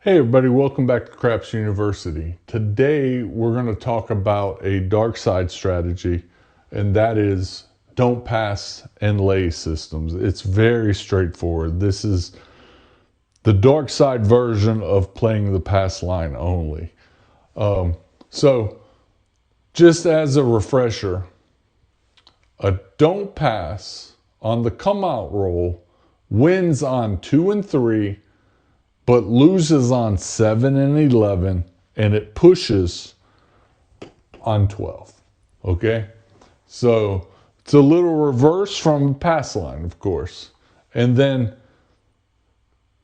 Hey everybody, welcome back to Craps University. Today we're going to talk about a dark side strategy, and that is don't pass and lay systems. It's very straightforward. This is the dark side version of playing the pass line only. So just as a refresher, a don't pass on the come out roll wins on 2 and 3, but loses on 7 and 11, and it pushes on 12. Okay? So it's a little reverse from pass line, of course. And then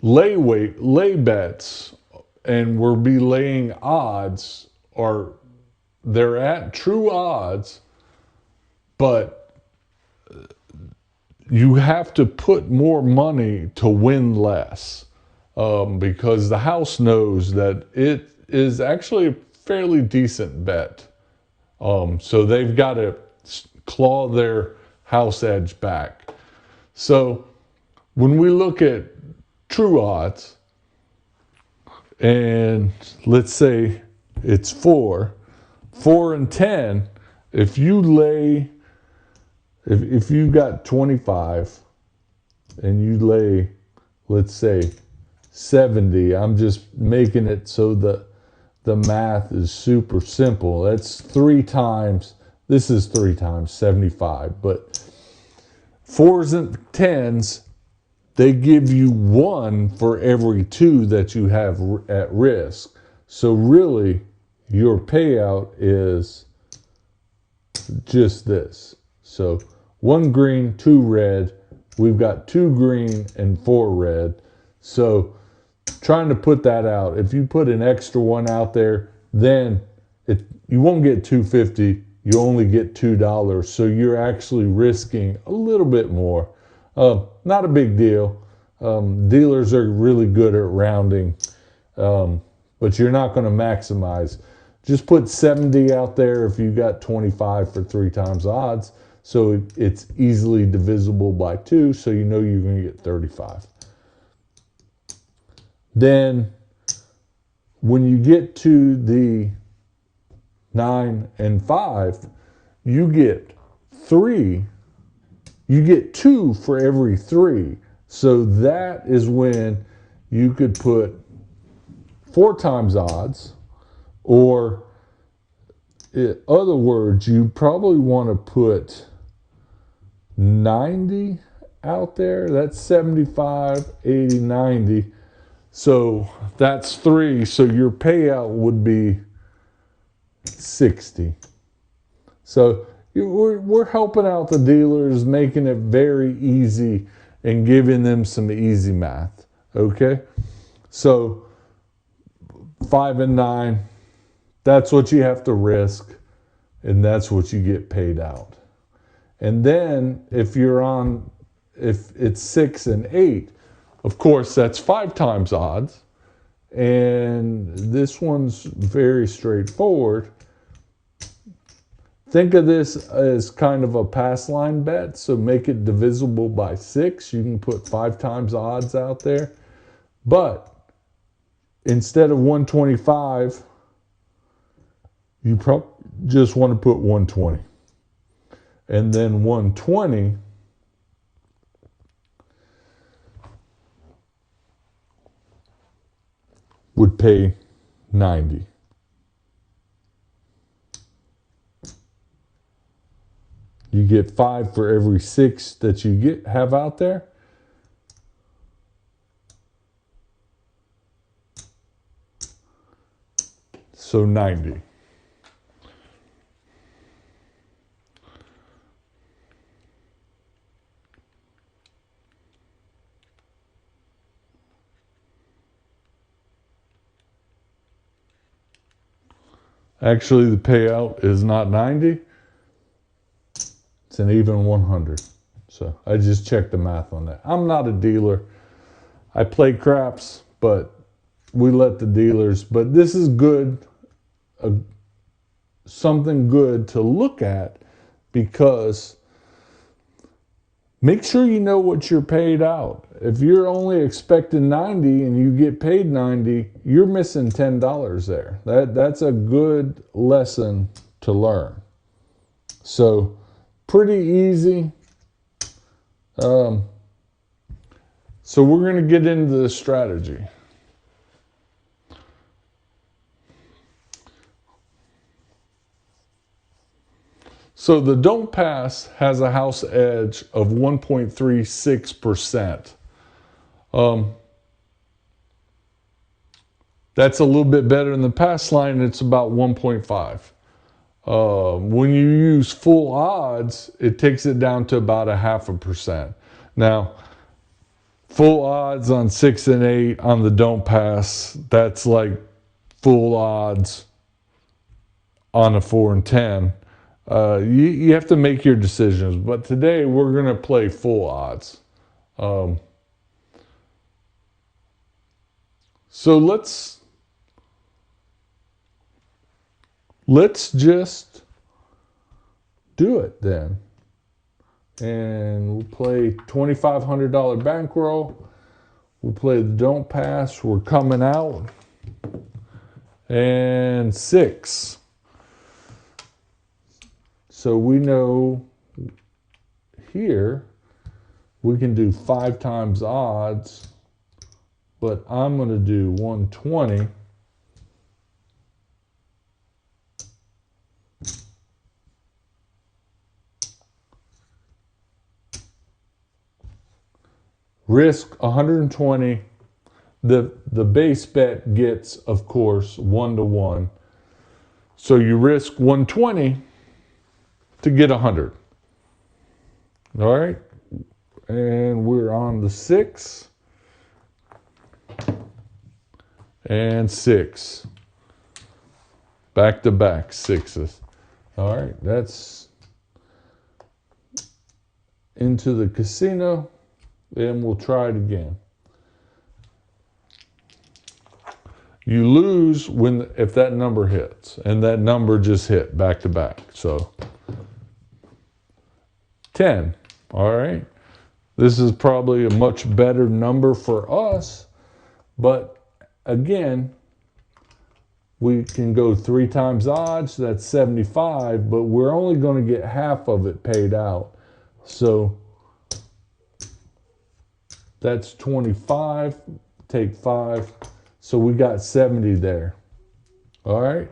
lay bets, and we'll be laying odds, they're at true odds, but you have to put more money to win less. Because the house knows that it is actually a fairly decent bet. So they've got to claw their house edge back. So when we look at true odds, and let's say it's 4 and 10, if you lay, if you got 25 and you lay, let's say 70, I'm just making it so that the math is super simple. That's 3 times, this is 3 times 75, but 4s and 10s, they give you 1 for every 2 that you have at risk. So really, your payout is just this. So 1 green, 2 red, we've got 2 green and 4 red. So trying to put that out, if you put an extra 1 out there, then you won't get $2.50, you only get $2. So you're actually risking a little bit more. Not a big deal. Dealers are really good at rounding, but you're not going to maximize. Just put 70 out there if you got 25 for 3 times odds. So it's easily divisible by 2, so you know you're going to get 35. Then when you get to the 9 and 5, you get 3. You get 2 for every 3. So that is when you could put 4 times odds, or in other words, you probably want to put 90 out there. That's 75, 80, 90. So that's 3. So your payout would be 60. So we're helping out the dealers, making it very easy and giving them some easy math. Okay? So 5 and 9, that's what you have to risk, and that's what you get paid out. And then if it's 6 and 8, of course, that's 5 times odds. And this one's very straightforward. Think of this as kind of a pass line bet. So make it divisible by 6. You can put 5 times odds out there. But instead of 125, you probably just want to put 120. And then 120 would pay 90. You get 5 for every 6 that you have out there. So 90. Actually, the payout is not 90. It's an even 100. So I just checked the math on that. I'm not a dealer. I play craps, but we let the dealers. But this is good, something good to look at, because make sure you know what you're paid out. If you're only expecting 90 and you get paid 90, you're missing $10 there. That's a good lesson to learn. So pretty easy. So we're going to get into the strategy. So the don't pass has a house edge of 1.36%. That's a little bit better than the pass line. It's about 1.5. When you use full odds, it takes it down to about 0.5%. Now, full odds on 6 and 8 on the don't pass, that's like full odds on a 4 and 10. You have to make your decisions, but today we're going to play full odds. So let's just do it then. And we'll play $2,500 bankroll. We'll play the don't pass. We're coming out. And 6. So we know here we can do 5 times odds, but I'm going to do 120. Risk 120. The base bet gets, of course, 1-to-1. So you risk 120 to get 100. All right. And we're on the 6 and 6. Back to back 6s. All right. That's into the casino. Then we'll try it again. You lose if that number hits, and that number just hit back to back. So 10. All right. This is probably a much better number for us, but again, we can go 3 times odds. That's 75, but we're only going to get half of it paid out. So that's 25, take 5. So we got 70 there. All right.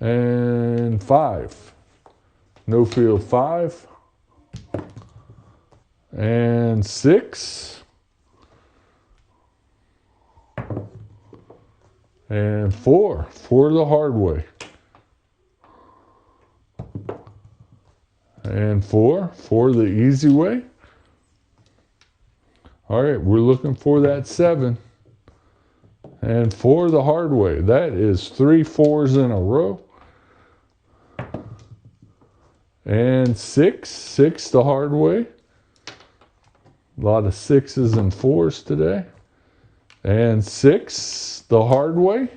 And 5. No field 5. And 6. And 4. 4 the hard way. And 4. 4 the easy way. All right, we're looking for that 7. And 4 the hard way. That is 3 4s in a row. And 6. 6 the hard way. A lot of 6s and 4s today. And 6 the hard way.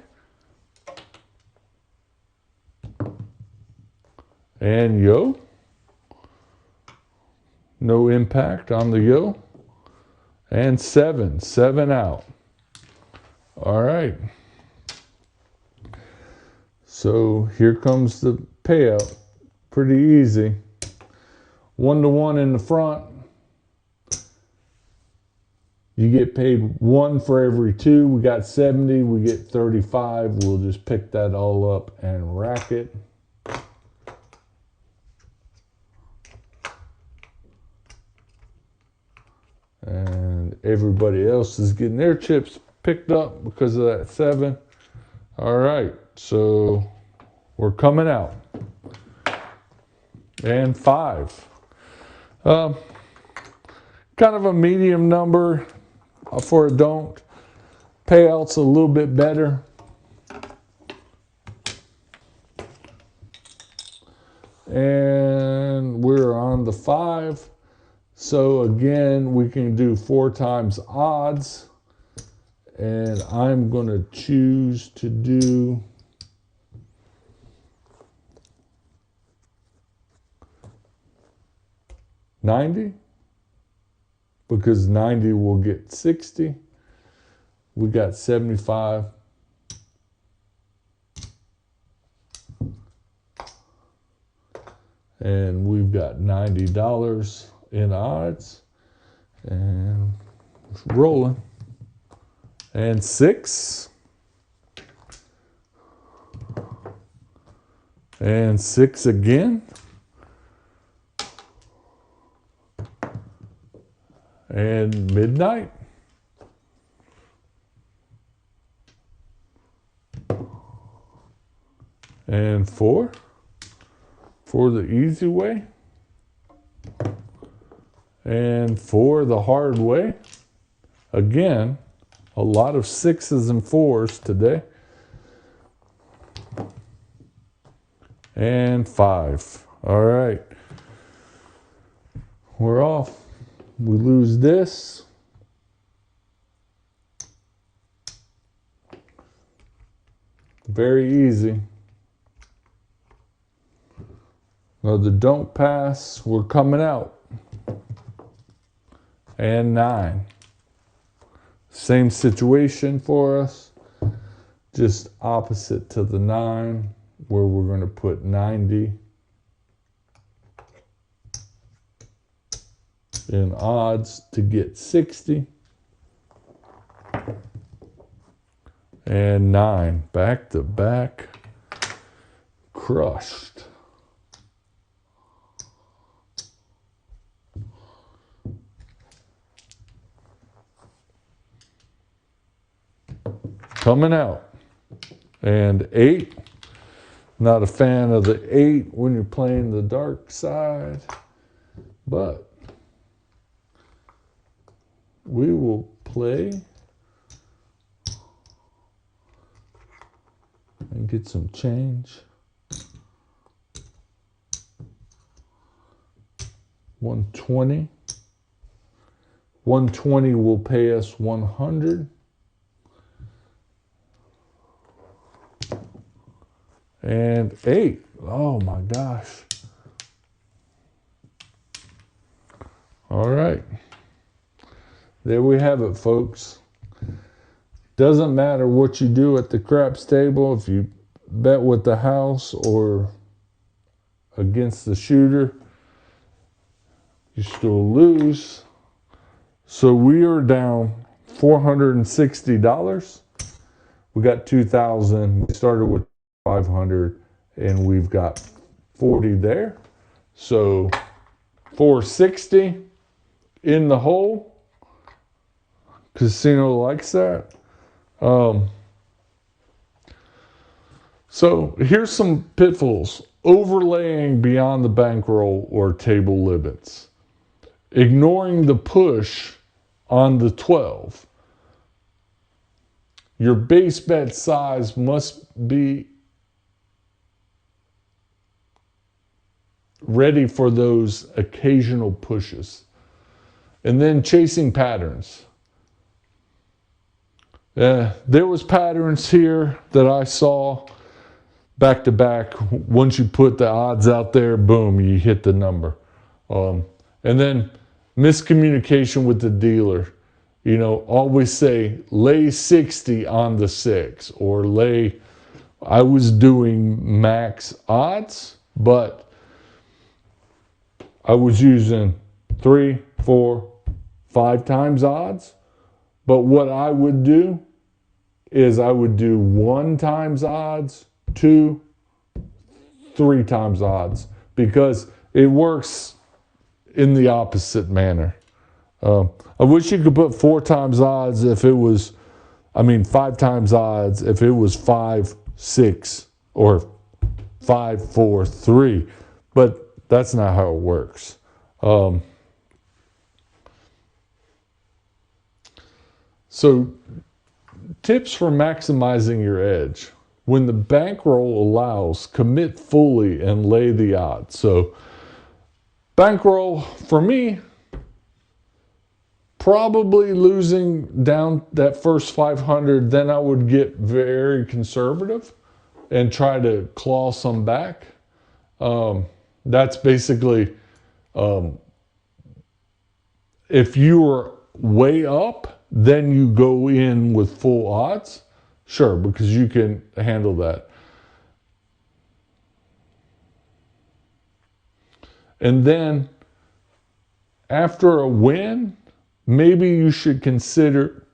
And yo. No impact on the yo. And 7. 7 out. All right. So here comes the payout. Pretty easy. 1-to-1 in the front. You get paid 1 for every 2. We got 70. We get 35. We'll just pick that all up and rack it. And everybody else is getting their chips picked up because of that 7. All right, so we're coming out. And 5. Kind of a medium number for a don't. Payout's a little bit better. And we're on the 5. So again, we can do 4 times odds. And I'm going to choose to do 90, because 90 will get 60. We got 75. And we've got $90 in odds. And rolling. And 6. And 6 again. And midnight. And 4 for the easy way. And 4 the hard way. Again, a lot of 6s and 4s today. And 5. All right. We're off. We lose this. Very easy. Another don't pass. We're coming out. And 9. Same situation for us. Just opposite to the 9, where we're going to put 90 in odds to get 60. And 9. Back to back. Crushed. Coming out. And 8. Not a fan of the 8 when you're playing the dark side, but we will play and get some change. 120. 120 will pay us 100. And 8. Oh my gosh. All right. There we have it, folks. Doesn't matter what you do at the craps table, if you bet with the house or against the shooter, you still lose. So we are down $460. We got 2,000. We started with 500 and we've got 40 there. So 460 in the hole. Casino likes that. So here's some pitfalls. Overlaying beyond the bankroll or table limits. Ignoring the push on the 12. Your base bet size must be ready for those occasional pushes. And then chasing patterns. There was patterns here that I saw back to back. Once you put the odds out there, boom, you hit the number. And then miscommunication with the dealer. You know, always say, lay 60 on the 6, or I was doing max odds, but I was using 3, 4, 5 times odds. But what I would do is I would do 1 times odds, 2, 3 times odds, because it works in the opposite manner. I wish you could put 4 times odds if it was, 5 times odds if it was 5, 6, or 5, 4, 3. But that's not how it works. So tips for maximizing your edge. When the bankroll allows, commit fully and lay the odds. So bankroll, for me, probably losing down that first 500, then I would get very conservative and try to claw some back. That's basically if you are way up, then you go in with full odds. Sure, because you can handle that. And then after a win, maybe you should consider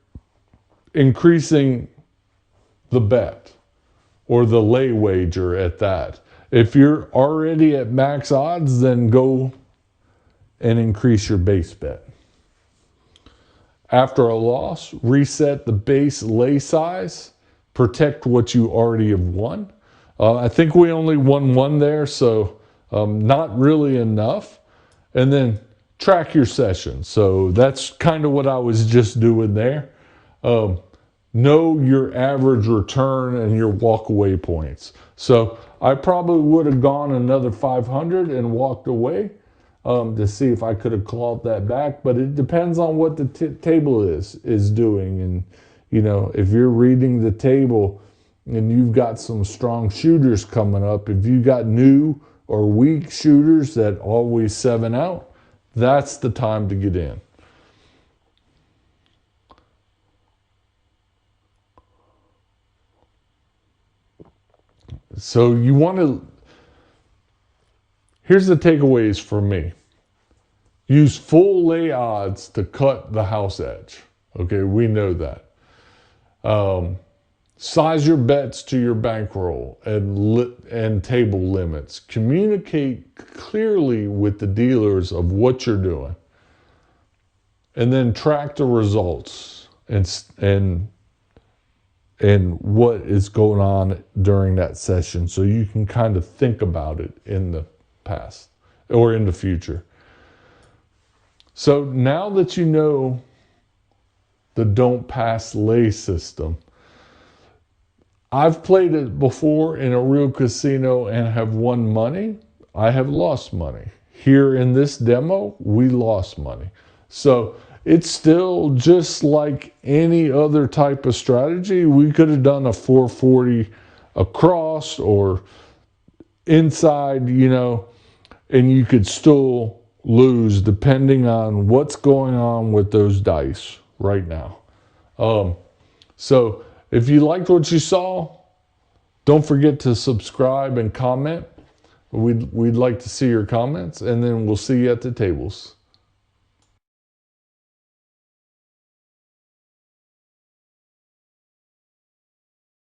increasing the bet or the lay wager at that. If you're already at max odds, then go and increase your base bet. After a loss, reset the base lay size, protect what you already have won. I think we only won one there, so not really enough. And then track your session. So that's kind of what I was just doing there. Know your average return and your walkaway points. So I probably would have gone another 500 and walked away to see if I could have clawed that back. But it depends on what the table is doing. And, you know, if you're reading the table and you've got some strong shooters coming up, if you got new or weak shooters that always 7 out, that's the time to get in. So you want to, here's the takeaways for me. Use full lay odds to cut the house edge. Okay, we know that. Size your bets to your bankroll and table limits. Communicate clearly with the dealers of what you're doing. And then track the results and what is going on during that session so you can kind of think about it in the past or in the future. So now that you know the don't pass lay system, I've played it before in a real casino and have won money. I have lost money. Here in this demo, we lost money. So it's still just like any other type of strategy. We could have done a 440 across or inside, you know, and you could still lose depending on what's going on with those dice right now. So if you liked what you saw, don't forget to subscribe and comment. We'd like to see your comments, and then we'll see you at the tables.